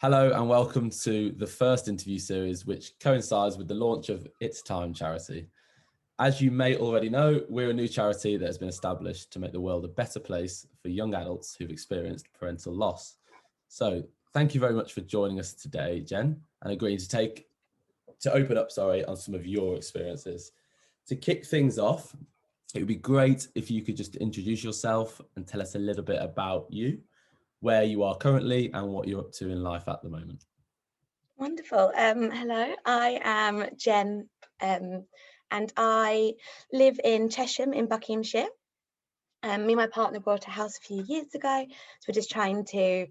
Hello and welcome to the first interview series, which coincides with the launch of It's Time charity. As you may already know, we're a new charity that has been established to make the world a better place for young adults who've experienced parental loss. So thank you very much for joining us today, Jen, and agreeing to open up on some of your experiences. To kick things off, it would be great if you could just introduce yourself and tell us a little bit about you, where you are currently and what you're up to in life at the moment. Wonderful. Hello, I am Jen, and I live in Chesham in Buckinghamshire. Me and my partner bought a house a few years ago, so we're just trying to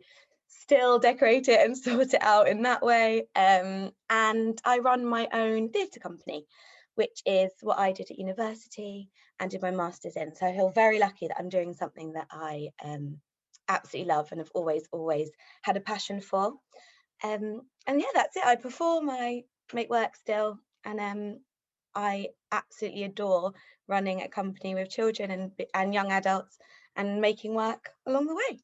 still decorate it and sort it out in that way. And I run my own theatre company, which is what I did at university and did my master's in. So I feel very lucky that I'm doing something that I absolutely love and have always had a passion for. And yeah, that's it. I perform, I make work still, and I absolutely adore running a company with children and young adults and making work along the way.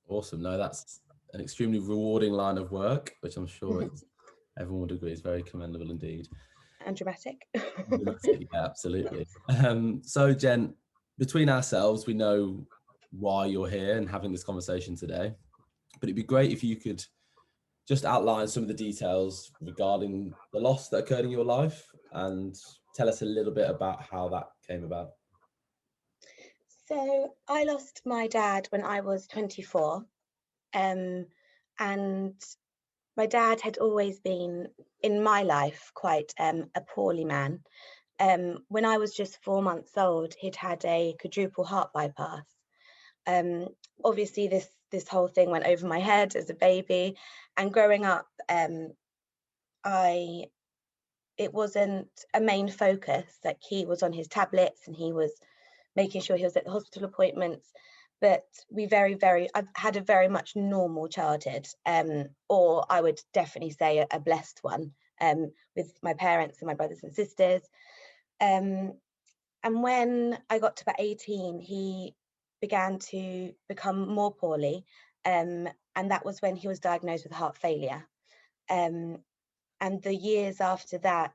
Awesome. No, that's an extremely rewarding line of work, which I'm sure everyone would agree is very commendable indeed. And dramatic. Yeah, absolutely. So Jen, between ourselves, we know why you're here and having this conversation today, but it'd be great if you could just outline some of the details regarding the loss that occurred in your life and tell us a little bit about how that came about. So I lost my dad when I was 24, and my dad had always been in my life quite a poorly man. When I was just 4 months old, he'd had a quadruple heart bypass. Obviously, this whole thing went over my head as a baby, and growing up, it wasn't a main focus. Like, he was on his tablets and he was making sure he was at the hospital appointments. But I've had a very much normal childhood, or I would definitely say a blessed one, with my parents and my brothers and sisters. And when I got to about 18, he began to become more poorly, and that was when he was diagnosed with heart failure. And the years after that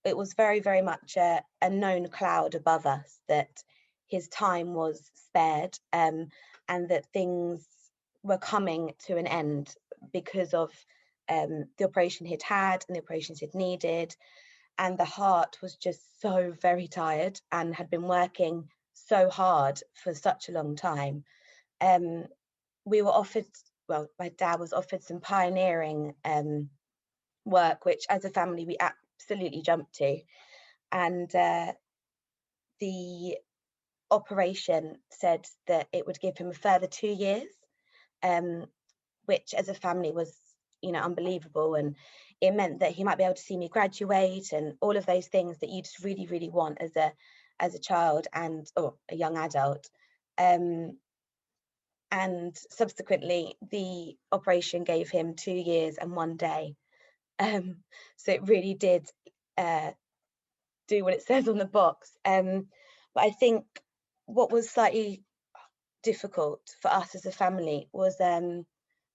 it was very much a known cloud above us that his time was spared, and that things were coming to an end because of the operation he'd had and the operations he'd needed. And the heart was just so very tired and had been working so hard for such a long time. We were offered, well, my dad was offered some pioneering work, which as a family we absolutely jumped to. And the operation said that it would give him a further 2 years, which as a family was, unbelievable. And it meant that he might be able to see me graduate and all of those things that you just really want as a child or a young adult. And subsequently, the operation gave him 2 years and 1 day. So it really did do what it says on the box. But I think what was slightly difficult for us as a family was the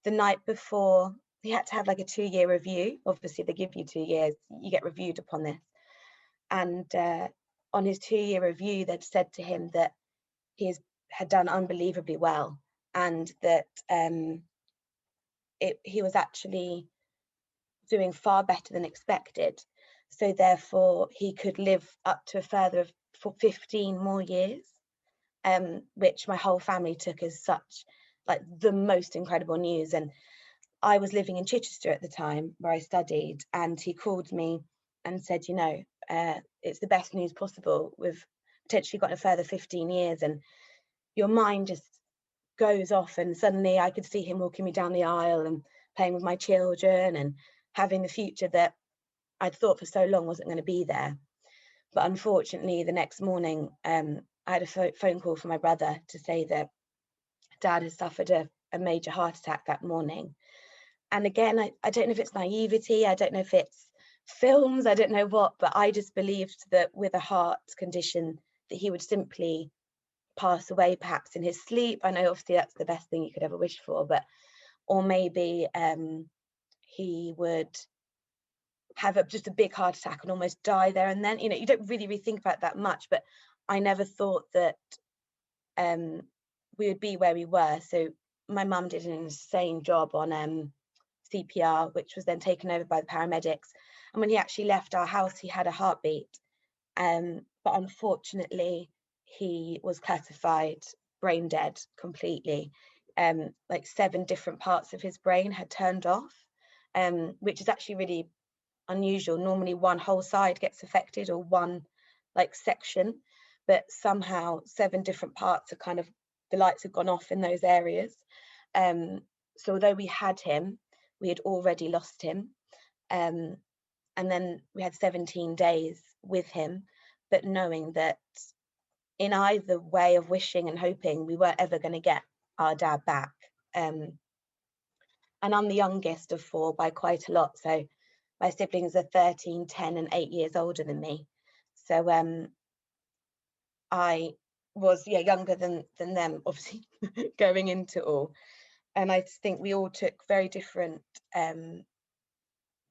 night before he had to have like a 2-year review. Obviously, they give you 2 years, you get reviewed upon this. And on his 2-year review, they'd said to him that he had done unbelievably well, and that he was actually doing far better than expected. So therefore, he could live up to a further 15 more years, which my whole family took as such like the most incredible news. And I was living in Chichester at the time where I studied, and he called me and said, it's the best news possible. We've potentially got a further 15 years. And your mind just goes off, and suddenly I could see him walking me down the aisle and playing with my children and having the future that I'd thought for so long wasn't going to be there. But unfortunately, the next morning, I had a phone call from my brother to say that Dad has suffered a major heart attack that morning. And again, I don't know if it's naivety, I don't know if it's films, I don't know what, but I just believed that with a heart condition that he would simply pass away perhaps in his sleep. I know obviously that's the best thing you could ever wish for, but or maybe he would have just a big heart attack and almost die there and then. You know, you don't really think about that much, but I never thought that we would be where we were. So my mum did an insane job on CPR, which was then taken over by the paramedics. And when he actually left our house, he had a heartbeat. But unfortunately, he was classified brain dead completely. Like 7 different parts of his brain had turned off, which is actually really unusual. Normally one whole side gets affected, or one like section, but somehow 7 different parts are kind of, the lights have gone off in those areas. So although we had him, we had already lost him. And then we had 17 days with him, but knowing that in either way of wishing and hoping, we weren't ever going to get our dad back. And I'm the youngest of 4 by quite a lot. So my siblings are 13, 10 and 8 years older than me. So I was younger than them, obviously, going into all. And I think we all took very different,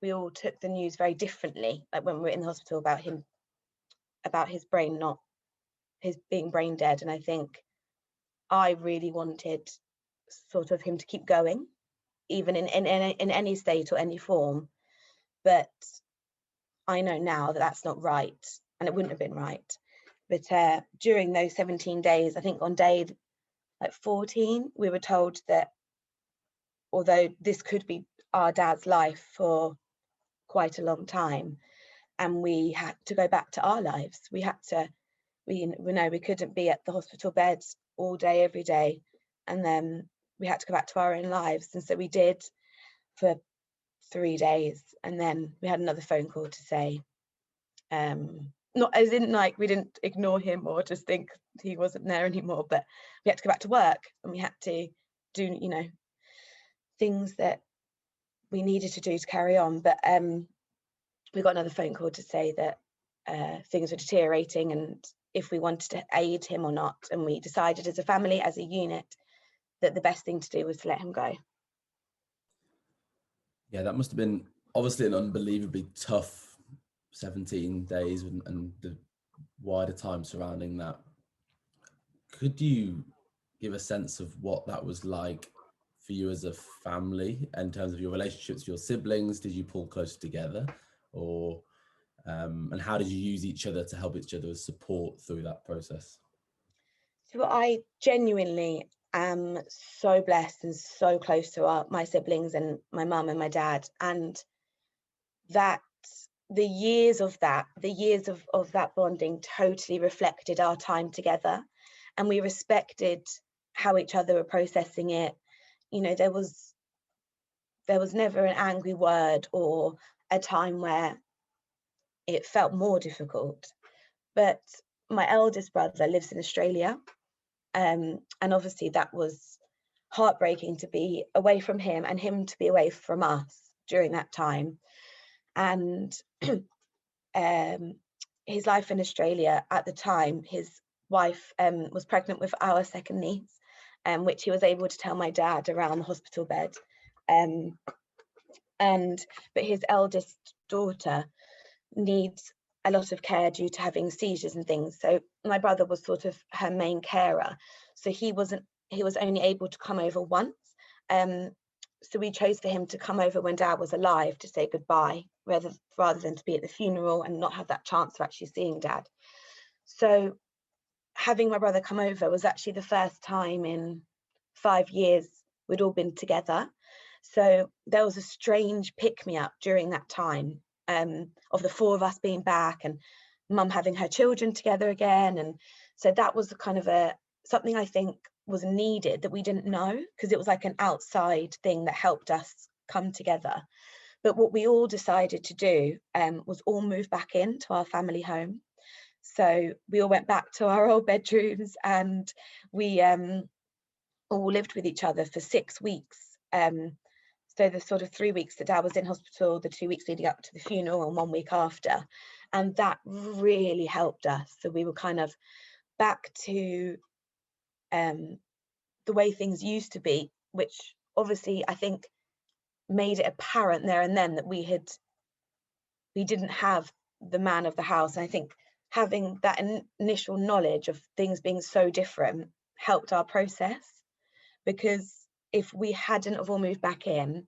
we all took the news very differently, like when we were in the hospital about his brain, not his being brain dead. And I think I really wanted sort of him to keep going, even in any state or any form. But I know now that that's not right, and it wouldn't have been right. But during those 17 days, I think on day like 14, we were told that although this could be our dad's life for quite a long time, and we had to go back to our lives. We know we couldn't be at the hospital bed all day, every day, and then we had to go back to our own lives. And so we did for 3 days, and then we had another phone call to say, not as in like we didn't ignore him or just think he wasn't there anymore, but we had to go back to work, and we had to do, you know, things that we needed to do to carry on. But we got another phone call to say that things were deteriorating and if we wanted to aid him or not. And we decided as a family, as a unit, that the best thing to do was to let him go. Yeah, that must have been obviously an unbelievably tough 17 days and the wider time surrounding that. Could you give a sense of what that was like for you as a family in terms of your relationships with your siblings? Did you pull closer together, or and how did you use each other to help each other as support through that process? So I genuinely am so blessed and so close to my siblings and my mum and my dad, and that the years of that bonding totally reflected our time together, and we respected how each other were processing it. You know, there was never an angry word or a time where it felt more difficult. But my eldest brother lives in Australia, and obviously that was heartbreaking to be away from him and him to be away from us during that time. And his life in Australia at the time, his wife was pregnant with our second niece, which he was able to tell my dad around the hospital bed. But his eldest daughter needs a lot of care due to having seizures and things. So my brother was sort of her main carer. So he was only able to come over once. So we chose for him to come over when Dad was alive to say goodbye, rather than to be at the funeral and not have that chance of actually seeing Dad. So having my brother come over was actually the first time in 5 years we'd all been together. So there was a strange pick-me-up during that time, of the 4 of us being back and Mum having her children together again. And so that was kind of something I think was needed that we didn't know, because it was like an outside thing that helped us come together. But what we all decided to do was all move back into our family home. So we all went back to our old bedrooms, and we all lived with each other for 6 weeks. So the sort of 3 weeks that Dad was in hospital, the 2 weeks leading up to the funeral, and 1 week after. And that really helped us. So we were kind of back to the way things used to be, which obviously I think made it apparent there and then that we didn't have the man of the house. And I think having that initial knowledge of things being so different helped our process, because if we hadn't have all moved back in,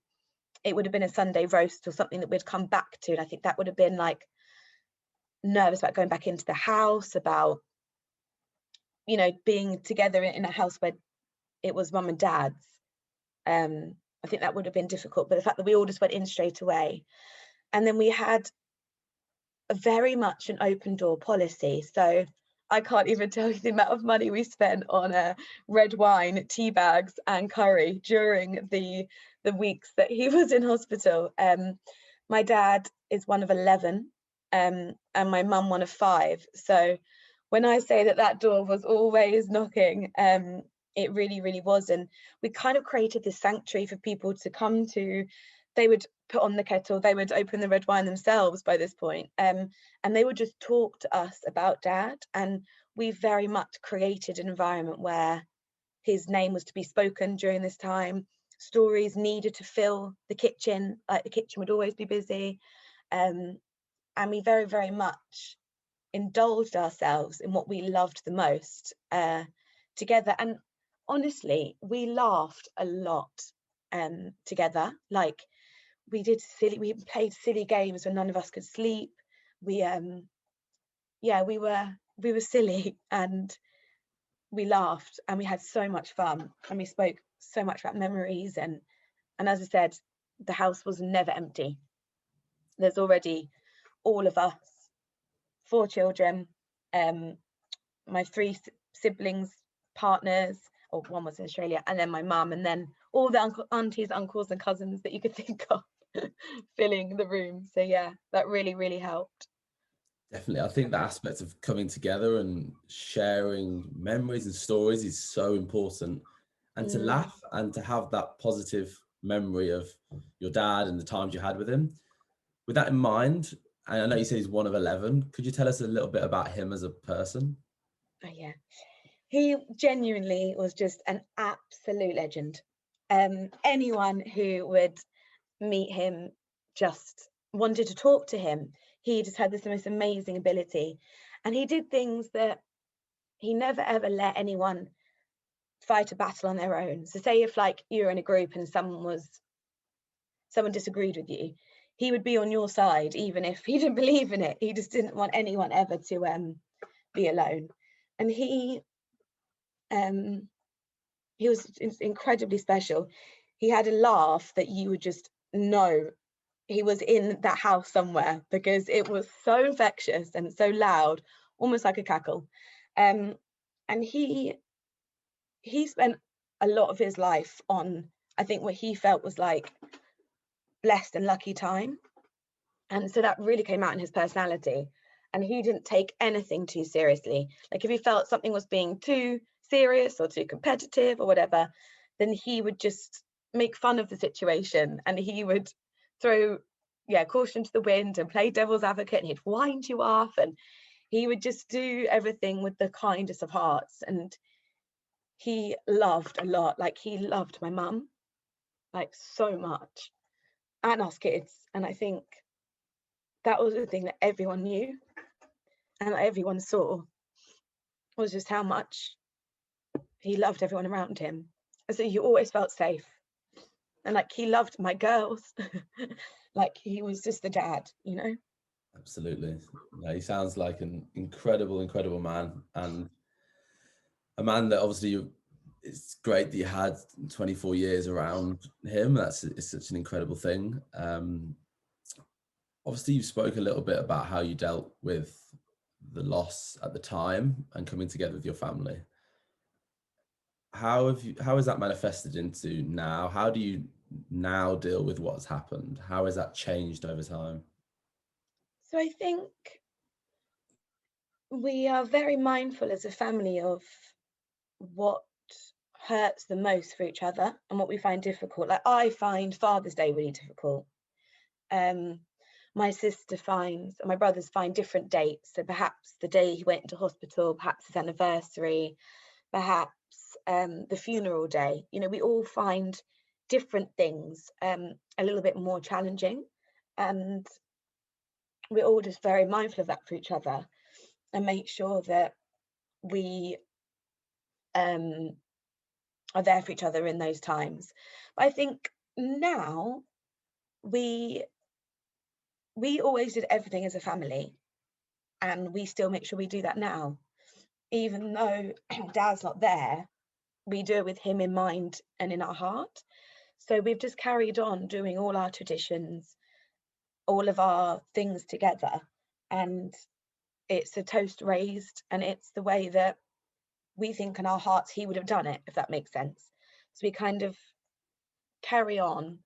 it would have been a Sunday roast or something that we'd come back to. And I think that would have been like nervous about going back into the house, about, you know, being together in a house where it was mum and dad's. I think that would have been difficult, but the fact that we all just went in straight away. And then we had a very much an open door policy. So I can't even tell you the amount of money we spent on red wine, tea bags and curry during the weeks that he was in hospital. My dad is one of 11, and my mum one of 5. So when I say that door was always knocking, it really, really was. And we kind of created this sanctuary for people to come to. They would put on the kettle, they would open the red wine themselves by this point, and they would just talk to us about Dad. And we very much created an environment where his name was to be spoken during this time. Stories needed to fill the kitchen, like the kitchen would always be busy, and we very, very much indulged ourselves in what we loved the most together. And honestly, we laughed a lot together. Like, we played silly games when none of us could sleep. We were silly, and we laughed, and we had so much fun, and we spoke so much about memories. And as I said, the house was never empty. There's already all of us, 4 children, my 3 siblings, partners, or one was in Australia, and then my mum, and then all the aunties, uncles and cousins that you could think of filling the room. So yeah, that really, really helped. Definitely. I think the aspect of coming together and sharing memories and stories is so important. And to laugh and to have that positive memory of your dad and the times you had with him. With that in mind, and I know you said he's one of 11, could you tell us a little bit about him as a person? Oh yeah, he genuinely was just an absolute legend. Anyone who would meet him just wanted to talk to him. He just had this most amazing ability, and he did things that he never ever let anyone fight a battle on their own. So say if like you're in a group and someone disagreed with you, he would be on your side even if he didn't believe in it. He just didn't want anyone ever to be alone. And he was incredibly special. He had a laugh that you would just know he was in that house somewhere, because it was so infectious and so loud, almost like a cackle. And he spent a lot of his life on, I think, what he felt was like blessed and lucky time. And so that really came out in his personality. And he didn't take anything too seriously. Like if he felt something was being too serious or too competitive or whatever, then he would just make fun of the situation, and he would throw caution to the wind and play devil's advocate, and he'd wind you off, and he would just do everything with the kindest of hearts. And he loved a lot. Like he loved my mum like so much, and us kids. And I think that was the thing that everyone knew and that everyone saw, was just how much he loved everyone around him. And so you always felt safe. And like he loved my girls. Like he was just the dad, you know? Absolutely. Yeah, he sounds like an incredible, incredible man, and a man that obviously it's great that you had 24 years around him. It's such an incredible thing. Obviously, you spoke a little bit about how you dealt with the loss at the time and coming together with your family. How has that manifested into now? How do you now deal with what's happened? How has that changed over time? So I think we are very mindful as a family of what hurts the most for each other and what we find difficult. Like I find Father's Day really difficult. My sister finds, and my brothers find different dates. So perhaps the day he went into hospital, perhaps his anniversary, perhaps the funeral day. You know, we all find different things a little bit more challenging, and we're all just very mindful of that for each other, and make sure that we are there for each other in those times. But I think now we always did everything as a family, and we still make sure we do that now. Even though Dad's not there, we do it with him in mind and in our heart. So we've just carried on doing all our traditions, all of our things together, and it's a toast raised, and it's the way that we think in our hearts he would have done it, if that makes sense. So we kind of carry on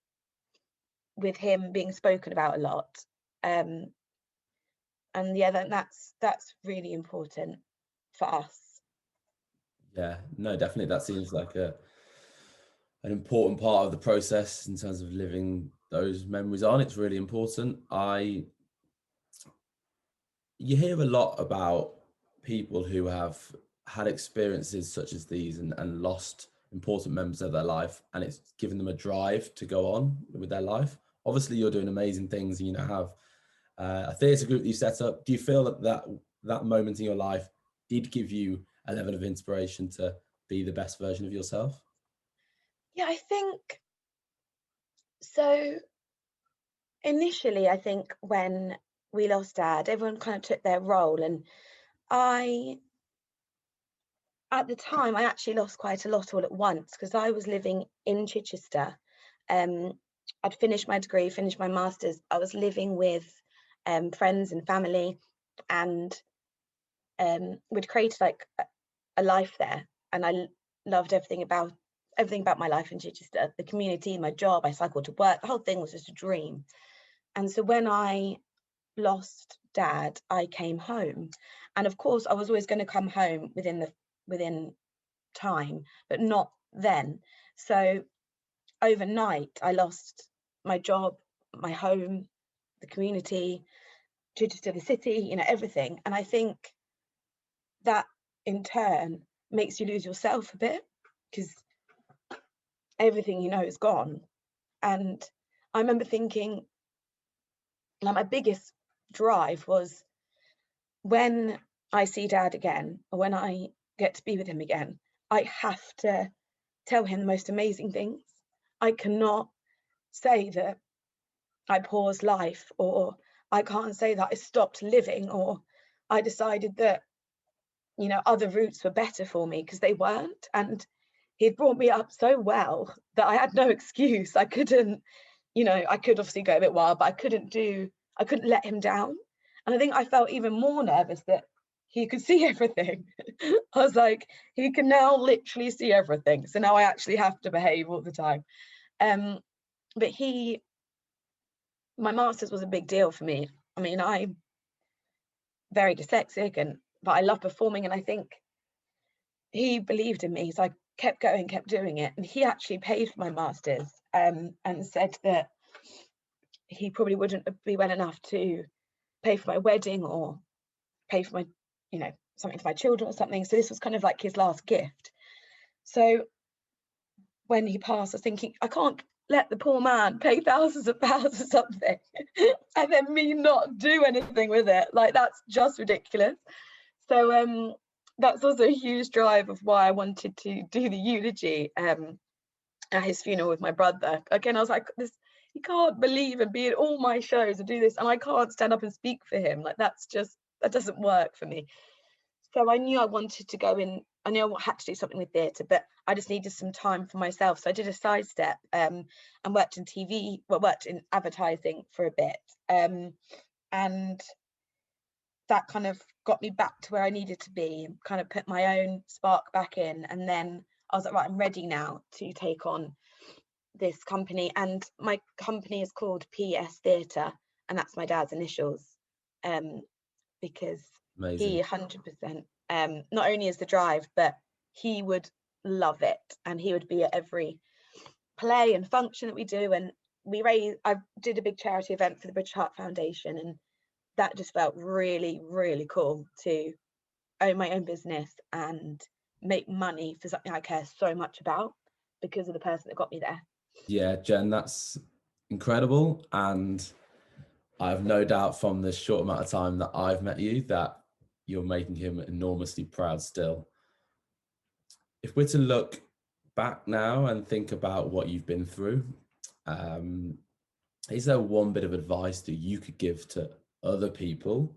with him being spoken about a lot. And yeah, that's really important for us. Yeah, no, definitely. That seems like an important part of the process in terms of living those memories on. It's really important. You hear a lot about people who have had experiences such as these and lost important members of their life, and it's given them a drive to go on with their life. Obviously, you're doing amazing things, and you know, have a theatre group that you set up. Do you feel that moment in your life did give you a level of inspiration to be the best version of yourself? Yeah, I think so. Initially, I think when we lost Dad, everyone kind of took their role, and at the time, I actually lost quite a lot all at once, because I was living in Chichester. I'd finished my degree, finished my master's. I was living with friends and family, and we'd created like a life there, and I loved everything about my life in Chichester, the community, my job. I cycled to work. The whole thing was just a dream. And so when I lost Dad, I came home, and of course I was always going to come home within time, but not then. So overnight I lost my job, my home, the community, Chichester, the city, you know, everything. And I think that in turn makes you lose yourself a bit, because everything you know is gone. And I remember thinking, like, my biggest drive was, when I see Dad again, or when I get to be with him again, I have to tell him the most amazing things. I cannot say that I paused life, or I can't say that I stopped living, or I decided that, you know, other routes were better for me, because they weren't. And he'd brought me up so well that I had no excuse. I couldn't, you know, I could obviously go a bit wild, but I couldn't let him down. And I think I felt even more nervous that he could see everything. I was like, he can now literally see everything. So now I actually have to behave all the time. But my master's was a big deal for me. I mean, I'm very dyslexic, but I love performing, and I think he believed in me. So I kept going, kept doing it. And he actually paid for my master's, and said that he probably wouldn't be well enough to pay for my wedding, or pay for my, you know, something for my children or something. So this was kind of like his last gift. So when he passed, I was thinking, I can't let the poor man pay thousands of pounds or something and then me not do anything with it. Like, that's just ridiculous. So that's also a huge drive of why I wanted to do the eulogy at his funeral with my brother. Again, I was like, this, he can't believe and be in all my shows and do this, and I can't stand up and speak for him. Like, that doesn't work for me. So I knew I wanted to go in. I knew I had to do something with theatre, but I just needed some time for myself. So I did a sidestep and worked in TV, worked in advertising for a bit. And that kind of got me back to where I needed to be, and kind of put my own spark back in. And then I was like, right, I'm ready now to take on this company. And my company is called PS Theatre, and that's my dad's initials, because Amazing. he 100%, not only is the drive, but he would love it, and he would be at every play and function that we do. And I did a big charity event for the British Heart Foundation, and that just felt really, really cool to own my own business and make money for something I care so much about because of the person that got me there. Yeah, Jen, that's incredible. And I have no doubt from the short amount of time that I've met you that you're making him enormously proud still. If we're to look back now and think about what you've been through, is there one bit of advice that you could give to other people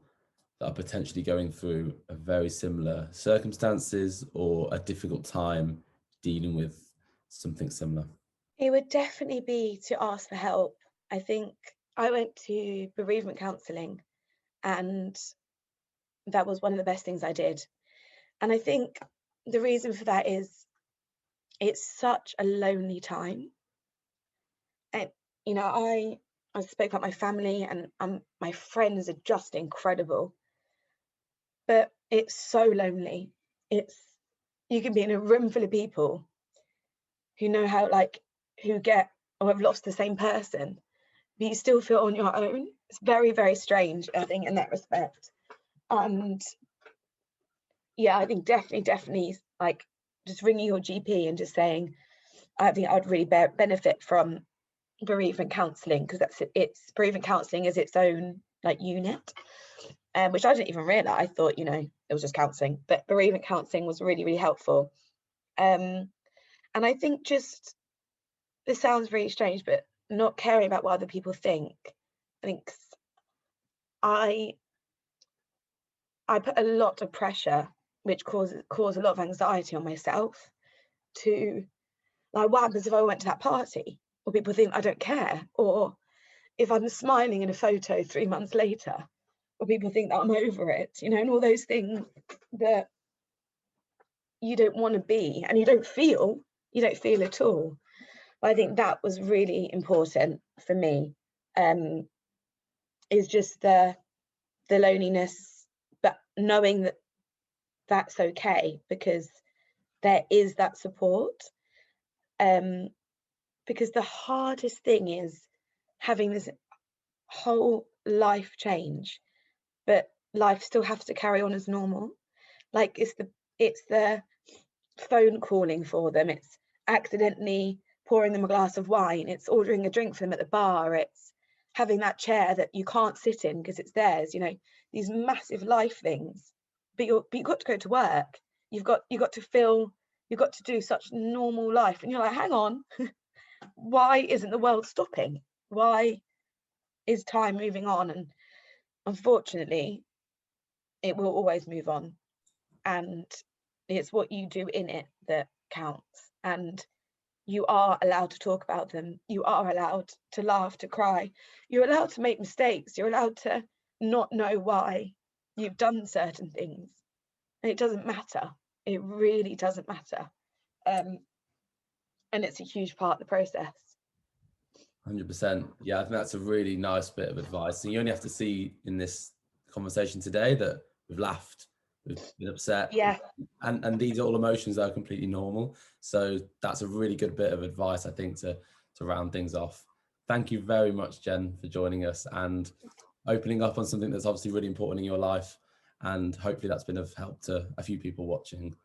that are potentially going through a very similar circumstances or a difficult time dealing with something similar? It would definitely be to ask for help. I think I went to bereavement counselling, and that was one of the best things I did. And I think the reason for that is it's such a lonely time. And, you know, I spoke about my family, and my friends are just incredible, but it's so lonely. You can be in a room full of people who know how, like, who get or have lost the same person, but you still feel on your own. It's very, very strange, I think, in that respect. And yeah, I think definitely, like, just ringing your GP and just saying, I think I'd really benefit from bereavement counselling, because it's bereavement counselling is its own like unit, which I didn't even realise. I thought, you know, it was just counselling, but bereavement counselling was really, really helpful. And I think just, this sounds really strange, but not caring about what other people think. I think I put a lot of pressure, which caused a lot of anxiety on myself, to, like, what happens if I went to that party? Or people think I don't care? Or if I'm smiling in a photo 3 months later, or people think that I'm over it, you know, and all those things that you don't want to be, and you don't feel at all. But I think that was really important for me, is just the loneliness, but knowing that that's okay, because there is that support. Because the hardest thing is having this whole life change, but life still has to carry on as normal. Like, it's the phone calling for them, it's accidentally pouring them a glass of wine, it's ordering a drink for them at the bar, it's having that chair that you can't sit in because it's theirs, you know, these massive life things. But you've got to go to work, you've got to do such normal life, and you're like, hang on, why isn't the world stopping? Why is time moving on? And unfortunately, it will always move on, and it's what you do in it that counts. And you are allowed to talk about them, you are allowed to laugh, to cry, you're allowed to make mistakes, you're allowed to not know why you've done certain things, and it doesn't matter. It really doesn't matter. And it's a huge part of the process. 100%. Yeah, I think that's a really nice bit of advice. And you only have to see in this conversation today that we've laughed, we've been upset. Yeah. And these are all emotions that are completely normal. So that's a really good bit of advice, I think, to round things off. Thank you very much, Jen, for joining us and opening up on something that's obviously really important in your life. And hopefully that's been of help to a few people watching.